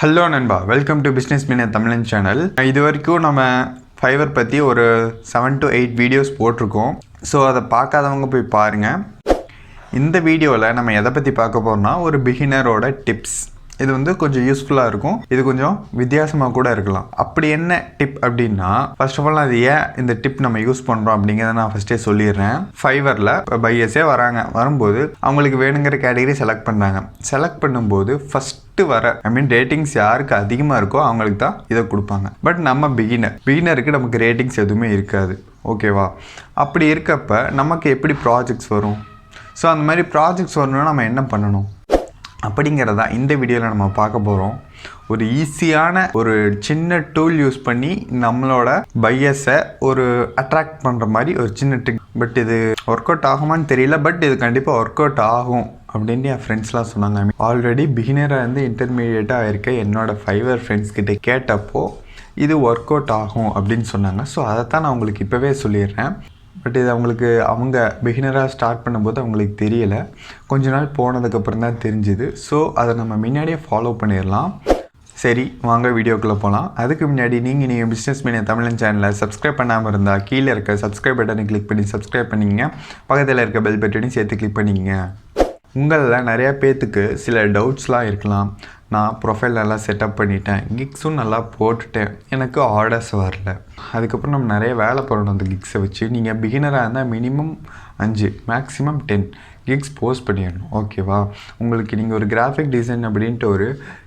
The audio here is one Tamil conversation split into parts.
ஹலோ நண்பா, வெல்கம் டு பிஸ்னஸ் மீன் தமிழன் சேனல். இது வரைக்கும் நம்ம ஃபைவர் பற்றி ஒரு 7 to 8 வீடியோஸ் போட்டிருக்கோம். ஸோ அதை பார்க்காதவங்க போய் பாருங்கள். இந்த வீடியோவில் நம்ம எதை பற்றி பார்க்க போகிறோம்னா ஒரு பிகினரோட டிப்ஸ். இது வந்து கொஞ்சம் யூஸ்ஃபுல்லாக இருக்கும், இது கொஞ்சம் வித்தியாசமாக கூட இருக்கலாம். அப்படி என்ன டிப் அப்படின்னா, ஃபர்ஸ்ட் ஆஃப் ஆல் அது ஏன் இந்த டிப் நம்ம யூஸ் பண்ணுறோம் அப்படிங்கிறத நான் ஃபஸ்ட்டே சொல்லிடுறேன். ஃபைவரில் பையர்ஸே வரும்போது அவங்களுக்கு வேணுங்கிற கேட்டகரி செலக்ட் பண்ணும்போது ஃபஸ்ட்டு வர ரேட்டிங்ஸ் யாருக்கு அதிகமாக இருக்கோ அவங்களுக்கு தான் இதை கொடுப்பாங்க. பட் நம்ம பிகினருக்கு நமக்கு ரேட்டிங்ஸ் எதுவுமே இருக்காது, ஓகேவா? அப்படி இருக்கப்போ நமக்கு எப்படி ப்ராஜெக்ட்ஸ் வரும்? ஸோ அந்த மாதிரி ப்ராஜெக்ட்ஸ் வரணும்னா நம்ம என்ன பண்ணணும் அப்படிங்கிறதா இந்த வீடியோவில் நம்ம பார்க்க போகிறோம். ஒரு ஈஸியான ஒரு சின்ன டூல் யூஸ் பண்ணி நம்மளோட பையர்ஸை ஒரு அட்ராக்ட் பண்ணுற மாதிரி ஒரு சின்ன ட்ரிக். பட் இது ஒர்க் அவுட் ஆகுமான்னு தெரியல, பட் இது கண்டிப்பாக ஒர்க் அவுட் ஆகும் அப்படின்ட்டு என் ஃப்ரெண்ட்ஸ்லாம் சொன்னாங்க. ஆல்ரெடி பிகினராக இருந்து இன்டர்மீடியேட்டாக இருக்க என்னோடய ஃபைவர் ஃப்ரெண்ட்ஸ் கிட்ட கேட்டப்போ இது ஒர்க் அவுட் ஆகும் அப்படின்னு சொன்னாங்க. ஸோ அதைத்தான் நான் உங்களுக்கு இப்போவே சொல்லிடுறேன். பட் இது அவங்க பிகினராக ஸ்டார்ட் பண்ணும்போது அவங்களுக்கு தெரியலை, கொஞ்ச நாள் போனதுக்கப்புறம் தான் தெரிஞ்சுது. ஸோ அதை நம்ம முன்னாடியே ஃபாலோ பண்ணிடலாம். சரி, வாங்க வீடியோக்குள்ளே போகலாம். அதுக்கு முன்னாடி நீங்கள் பிஸ்னஸ் மீன் தமிழன் சேனலை சப்ஸ்கிரைப் பண்ணாமல் இருந்தால் கீழே இருக்க சப்ஸ்கிரைப் பட்டனை கிளிக் பண்ணி சப்ஸ்கிரைப் பண்ணிங்க. பக்கத்தில் இருக்க பெல் பட்டனையும் சேர்த்து கிளிக் பண்ணிங்க. உங்களில் நிறையா பேர்த்துக்கு சில டவுட்ஸ்லாம் இருக்கலாம். நான் ப்ரொஃபைல் நல்லா செட்டப் பண்ணிட்டேன், கிக்ஸும் நல்லா போட்டுட்டேன், எனக்கு ஆர்டர்ஸ் வரல. அதுக்கப்புறம் நம்ம நிறைய வேலை போடணும் அந்த கிக்ஸை வச்சு. நீங்கள் பிகினராக இருந்தால் மினிமம் 5 மேக்ஸிமம் 10 கிக்ஸ் போஸ்ட் பண்ணிடணும், ஓகேவா? உங்களுக்கு நீங்கள் ஒரு கிராஃபிக் டிசைன் அப்படின்ட்டு ஒரு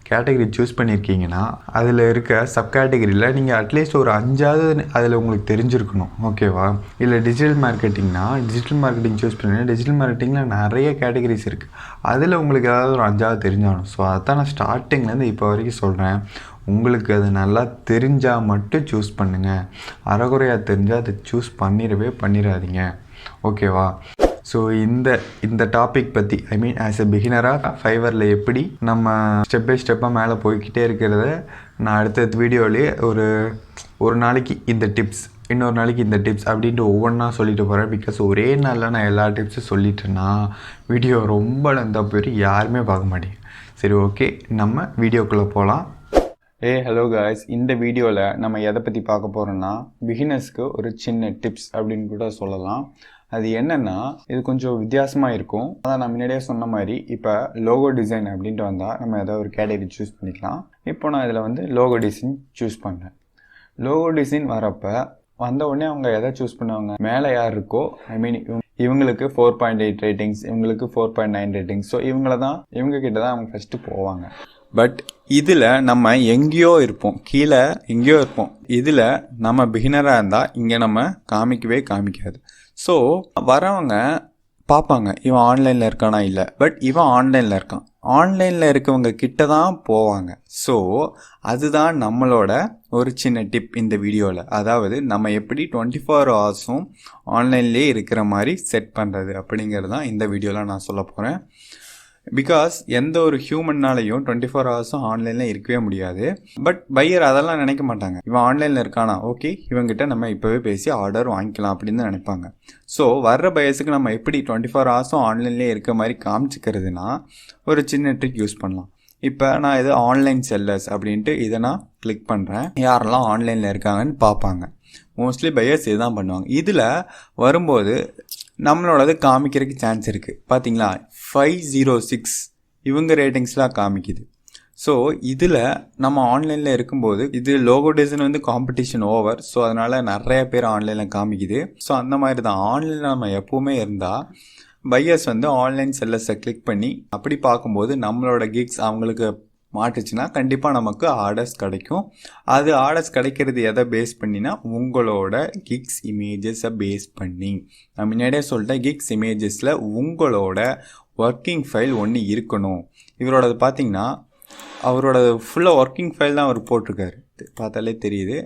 கேட்டகரி சூஸ் பண்ணியிருக்கீங்கன்னா அதில் இருக்க சப் கேட்டகரியில் நீங்கள் அட்லீஸ்ட் ஒரு 5ஆவது அதில் உங்களுக்கு தெரிஞ்சிருக்கணும், ஓகேவா? இல்லை டிஜிட்டல் மார்க்கெட்டிங் சூஸ் பண்ணிங்கன்னா டிஜிட்டல் மார்க்கெட்டிங்கில் நிறைய கேட்டகரிஸ் இருக்குது, அதில் உங்களுக்கு ஏதாவது ஒரு 5ஆவது தெரிஞ்சாகணும். ஸோ அதான் நான் ஸ்டார்டிங்லேருந்து இப்போ வரைக்கும் சொல்கிறேன். உங்களுக்கு அது நல்லா தெரிஞ்சால் மட்டும் சூஸ் பண்ணுங்கள். அரைகுறையாக தெரிஞ்சால் அதை சூஸ் பண்ணிடாதீங்க, ஓகேவா? ஸோ இந்த டாபிக் பற்றி ஆஸ் எ பிகினராக ஃபைவரில் எப்படி நம்ம ஸ்டெப் பை ஸ்டெப்பாக மேலே போய்கிட்டே இருக்கிறத நான் அடுத்த வீடியோலேயே ஒரு நாளைக்கு இந்த டிப்ஸ், இன்னொரு நாளைக்கு இந்த டிப்ஸ் அப்படின்ட்டு ஒவ்வொன்றா சொல்லிட்டு போகிறேன். பிகாஸ் ஒரே நாளில் நான் எல்லா டிப்ஸும் சொல்லிட்டேன்னா வீடியோ ரொம்ப லெந்தாக போயிட்டு யாருமே பார்க்க மாட்டேங்க. சரி, ஓகே, நம்ம வீடியோக்குள்ளே போகலாம். ஹலோ காய்ஸ், இந்த வீடியோவில் நம்ம எதை பற்றி பார்க்க போகிறோன்னா பிகினர்ஸ்க்கு ஒரு சின்ன டிப்ஸ் அப்படின்னு கூட சொல்லலாம். அது என்னென்னா, இது கொஞ்சம் வித்தியாசமாக இருக்கும். அதான் நான் முன்னாடியே சொன்ன மாதிரி, இப்போ லோகோ டிசைன் அப்படின்ட்டு வந்தால் நம்ம ஏதாவது ஒரு கேட்டகரி சூஸ் பண்ணிக்கலாம். இப்போ நான் இதில் வந்து லோகோ டிசைன் சூஸ் பண்ணுறேன். லோகோ டிசைன் வரப்போ வந்த உடனே அவங்க எதை சூஸ் பண்ணுவாங்க? மேலே யார் இருக்கோ இவங்களுக்கு 4.8 ரேட்டிங்ஸ், இவங்களுக்கு 4.9 ரேட்டிங்ஸ். ஸோ இவங்க கிட்ட தான் அவங்க ஃபஸ்ட்டு போவாங்க. பட் இதில் நம்ம எங்கேயோ இருப்போம், கீழே எங்கேயோ இருப்போம். இதில் நம்ம பிகினராக இருந்தால் இங்கே நம்ம காமிக்காது. ஸோ வரவங்க பார்ப்பாங்க, இவன் ஆன்லைனில் இருக்கானா இல்லை, பட் இவன் ஆன்லைனில் இருக்கான். ஆன்லைனில் இருக்கவங்க கிட்ட தான் போவாங்க. ஸோ அதுதான் நம்மளோட ஒரு சின்ன டிப் இந்த வீடியோவில். அதாவது நம்ம எப்படி 24 ஹவர்ஸும் ஆன்லைன்லேயே இருக்கிற மாதிரி செட் பண்ணுறது அப்படிங்கிறது தான் இந்த வீடியோவில் நான் சொல்ல போகிறேன். பிகாஸ் எந்த ஒரு ஹியூமன்னாலையும் 24 ஹவர்ஸும் ஆன்லைனில் இருக்கவே முடியாது. பட் பையர் அதெல்லாம் நினைக்க மாட்டாங்க. இவன் ஆன்லைனில் இருக்கானா, ஓகே, இவங்கிட்ட நம்ம இப்போவே பேசி ஆர்டர் வாங்கிக்கலாம் அப்படின்னு தான் நினைப்பாங்க. ஸோ வர்ற பையர்ஸுக்கு நம்ம எப்படி 24 ஹவர்ஸும் ஆன்லைன்லேயே இருக்க மாதிரி காமிச்சிக்கிறதுனா ஒரு சின்ன ட்ரிக் யூஸ் பண்ணலாம். இப்போ நான் இது ஆன்லைன் செல்லர்ஸ் அப்படின்ட்டு இதை நான் கிளிக் பண்ணுறேன். யாரெல்லாம் ஆன்லைனில் இருக்காங்கன்னு பார்ப்பாங்க. மோஸ்ட்லி பையர்ஸ் இதுதான் பண்ணுவாங்க. இதில் வரும்போது நம்மளோடது காமிக்கிறதுக்கு சான்ஸ் இருக்குது. பார்த்தீங்களா, 506 இவங்க ரேட்டிங்ஸ்லாம் காமிக்குது. ஸோ இதில் நம்ம ஆன்லைனில் இருக்கும்போது இது லோகோ டிசைன் வந்து காம்படிஷன் ஓவர். ஸோ அதனால் நிறைய பேர் ஆன்லைனில் காமிக்குது. ஸோ அந்த மாதிரி தான் ஆன்லைனில் நம்ம எப்போவுமே இருந்தால் பையர்ஸ் வந்து ஆன்லைன் செல்லர்ஸை கிளிக் பண்ணி அப்படி பார்க்கும்போது நம்மளோட கிக்ஸ் அவங்களுக்கு மாட்டுச்சுன்னா கண்டிப்பாக நமக்கு ஆர்டர்ஸ் கிடைக்கும். அது ஆர்டர்ஸ் கிடைக்கிறது எதை பேஸ் பண்ணினா உங்களோட கிக்ஸ் இமேஜஸை பேஸ் பண்ணி. நான் முன்னாடியே சொல்லிட்டேன், கிக்ஸ் இமேஜஸில் உங்களோட ஒர்க்கிங் ஃபைல் ஒன்று இருக்கணும். இவரோடது பார்த்தீங்கன்னா அவரோட ஃபுல்லாக ஒர்க்கிங் ஃபைல் தான் அவர் போட்டிருக்காரு, பார்த்தாலே தெரியுது.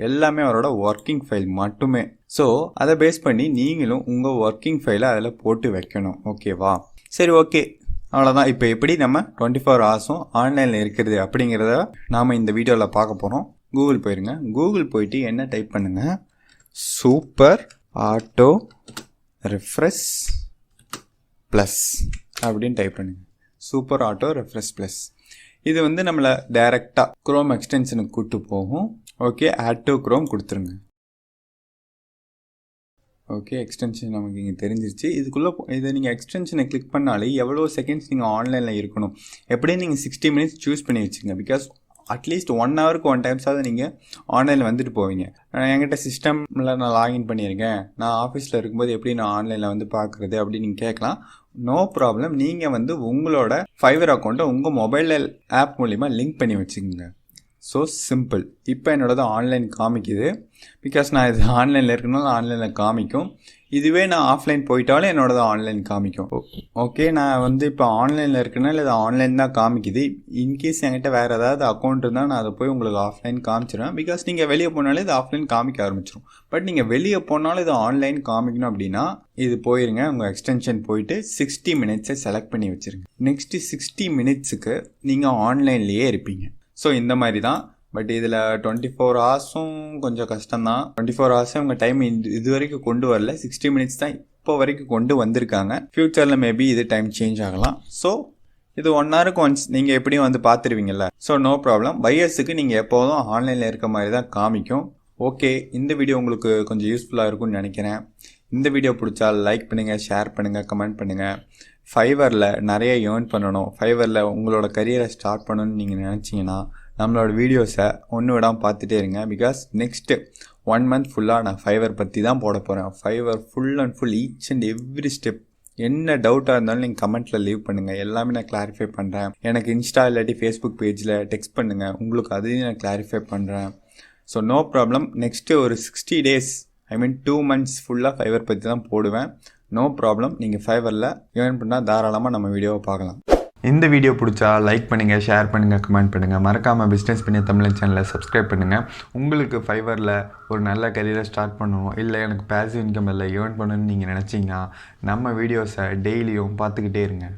எல்லாமே அவரோட ஒர்க்கிங் ஃபைல் மட்டுமே. ஸோ அதை பேஸ் பண்ணி நீங்களும் உங்கள் ஒர்க்கிங் ஃபைலை அதில் போட்டு வைக்கணும், ஓகேவா? சரி, ஓகே, அவ்வளோதான். இப்போ எப்படி நம்ம 24 ஹவர்ஸும் ஆன்லைனில் இருக்கிறது அப்படிங்கிறத நாம் இந்த வீடியோவில் பார்க்க போகிறோம். கூகுள் போயிருங்க. கூகுள் போயிட்டு என்ன டைப் பண்ணுங்கள், சூப்பர் ஆட்டோ ரெஃப்ரெஷ் ப்ளஸ் அப்படின்னு டைப் பண்ணுங்கள். Super auto refresh plus. இது வந்து நம்மளை டைரெக்டாக க்ரோம் எக்ஸ்டென்ஷனுக்கு கூப்பிட்டு போகும். ஓகே, ஆட் டு க்ரோம் கொடுத்துருங்க. ஓகே, எக்ஸ்டென்ஷன் நமக்கு இங்கே தெரிஞ்சிருச்சு. இதுக்குள்ளே இதை நீங்கள் எக்ஸ்டென்ஷனை கிளிக் பண்ணாலே எவ்வளோ செகண்ட்ஸ் நீங்கள் ஆன்லைனில் இருக்கணும் எப்படியும் நீங்கள் 60 minutes சூஸ் பண்ணி வச்சுங்க. பிகாஸ் அட்லீஸ்ட் 1 hourக்கு 1 timeஸாவது நீங்கள் ஆன்லைனில் வந்துட்டு போவீங்க. என்கிட்ட சிஸ்டமில் நான் லாகின் பண்ணியிருக்கேன், நான் ஆஃபீஸில் இருக்கும்போது எப்படி நான் ஆன்லைனில் வந்து பார்க்குறது அப்படின்னு நீங்கள் கேட்கலாம். No problem. நீங்கள் வந்து உங்களோட Fiverr அக்கௌண்ட்டை உங்கள் மொபைலில் ஆப் மூலிமா லிங்க் பண்ணி வச்சுக்கோங்க. So simple. இப்போ என்னோடது ஆன்லைன் காமிக்குது. பிகாஸ் நான் இது ஆன்லைனில் இருக்கனால ஆன்லைனில் காமிக்கும். இதுவே நான் ஆஃப்லைன் போயிட்டாலும் என்னோடது ஆன்லைன் காமிக்கும். ஓகே, நான் வந்து இப்போ ஆன்லைனில் இருக்கனால இது ஆன்லைன் தான் காமிக்குது. இன்கேஸ் என்கிட்ட வேறு ஏதாவது அக்கௌண்ட் இருந்தால் நான் அதை போய் உங்களுக்கு ஆஃப்லைன் காமிச்சிடுவேன். பிகாஸ் நீங்கள் வெளியே போனாலும் இது ஆஃப்லைன் காமிக்க ஆரம்பிச்சிடும். பட் நீங்கள் வெளியே போனாலும் இது ஆன்லைன் காமிக்கணும் அப்படின்னா இது போயிருங்க, உங்கள் எக்ஸ்டென்ஷன் போயிட்டு 60 minutes செலக்ட் பண்ணி வச்சுருங்க. நெக்ஸ்ட்டு 60 minutesக்கு நீங்கள் ஆன்லைன்லேயே இருப்பீங்க. ஸோ இந்த மாதிரி தான். பட் இதில் 24 hours-உம் கொஞ்சம் கஷ்டம்தான். 24 hours உங்கள் டைம் இது வரைக்கும் கொண்டு வரல. 60 minutes தான் இப்போ வரைக்கும் கொண்டு வந்திருக்காங்க. ஃப்யூச்சரில் மேபி இது டைம் சேஞ்ச் ஆகலாம். ஸோ இது 1 hourக்கு ஒன்ஸ் நீங்கள் எப்படியும் வந்து பார்த்துருவீங்கல்ல. So no problem. பையர்ஸுக்கு நீங்கள் எப்போதும் ஆன்லைனில் இருக்க மாதிரி தான் காமிக்கும். ஓகே, இந்த வீடியோ உங்களுக்கு கொஞ்சம் யூஸ்ஃபுல்லாக இருக்கும்னு நினைக்கிறேன். இந்த வீடியோ பிடிச்சா லைக் பண்ணுங்கள், ஷேர் பண்ணுங்கள், கமெண்ட் பண்ணுங்கள். ஃபைவரில் நிறைய ஏர்ன் பண்ணணும், ஃபைவரில் உங்களோட கரியரை ஸ்டார்ட் பண்ணணும்னு நீங்கள் நினச்சிங்கன்னா நம்மளோட வீடியோஸை ஒன்று விடாமல் பார்த்துட்டே இருங்க. பிகாஸ் நெக்ஸ்ட்டு 1 month ஃபுல்லாக நான் ஃபைவர் பற்றி தான் போட போகிறேன். Fiverr full and full each and every step. என்ன டவுட்டாக இருந்தாலும் நீங்கள் கமெண்ட்டில் லீவ் பண்ணுங்கள், எல்லாமே நான் கிளாரிஃபை பண்ணுறேன். எனக்கு இன்ஸ்டா இல்லாட்டி ஃபேஸ்புக் பேஜில் டெக்ஸ்ட் பண்ணுங்கள், உங்களுக்கு அதையும் நான் கிளாரிஃபை பண்ணுறேன். So no problem. நெக்ஸ்ட்டு ஒரு 60 days, 2 months ஃபுல்லாக ஃபைவர் பற்றி தான் போடுவேன். No problem. நீங்கள் ஃபைவரில் ஏர்ன் பண்ணால் தாராளமாக நம்ம வீடியோவை பார்க்கலாம். இந்த வீடியோ பிடிச்சா லைக் பண்ணுங்கள், ஷேர் பண்ணுங்கள், கமெண்ட் பண்ணுங்கள். மறக்காமல் பிஸ்னஸ் பண்ணி தமிழ் சேனலை சப்ஸ்கிரைப் பண்ணுங்கள். உங்களுக்கு ஃபைவரில் ஒரு நல்ல கரியரை ஸ்டார்ட் பண்ணணும், இல்லை எனக்கு பேசிவ் இன்கம் இல்லை ஏர்ன் பண்ணணும்னு நீங்கள் நினச்சிங்கன்னா நம்ம வீடியோஸை டெய்லியும் பார்த்துக்கிட்டே இருங்க.